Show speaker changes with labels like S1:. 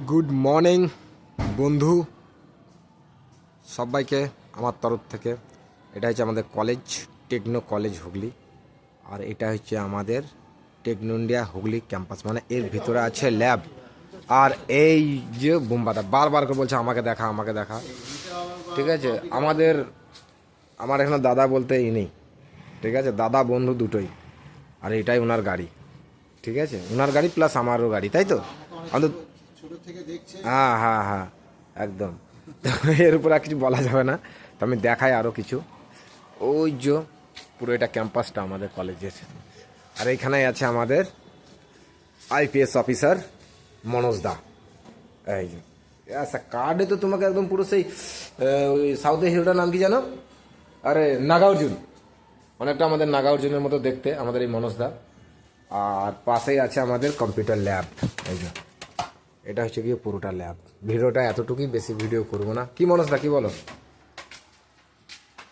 S1: Good morning বন্ধু সবাইকে আমার তরফ থেকে। এটা হচ্ছে আমাদের কলেজ, টেকনো কলেজ হুগলি। আর এটা হচ্ছে আমাদের টেকনো ইন্ডিয়া হুগলি ক্যাম্পাস, মানে এর ভিতরে আছে ল্যাব। আর এই যে বোম্বাদা বারবার করে বলছে আমাকে দেখা আমাকে দেখা, ঠিক আছে। আমার এখানে দাদা বলতে নেই, ঠিক আছে, দাদা বন্ধু দুটোই। আর এটাই ওনার গাড়ি, ঠিক আছে, ওনার গাড়ি প্লাস আমারও গাড়ি, তাই তো আমাদের। হ্যাঁ হ্যাঁ হ্যাঁ, একদম। তো এর উপর আর কিছু বলা যাবে না, তো আমি দেখাই আরও কিছু। ওই যে পুরো এটা ক্যাম্পাসটা আমাদের কলেজের। আর এইখানে আছে আমাদের আইপিএস অফিসার মনোজ দা। এই যে আচ্ছা, কার্ডে তো তোমাকে একদম পুরো সেই ওই সাউথের হিরোটার নাম কি জানো? আরে নাগার্জুন, অনেকটা আমাদের নাগার্জুনের মতো দেখতে আমাদের এই মনোজ দা। আর পাশেই আছে আমাদের কম্পিউটার ল্যাব। এই যে এটা হচ্ছে গিয়ে পুরোটা ল্যাব। ভিডিওটা এতটুকুই, বেশি ভিডিও করবো না, কি মনোজ দা কি বলো?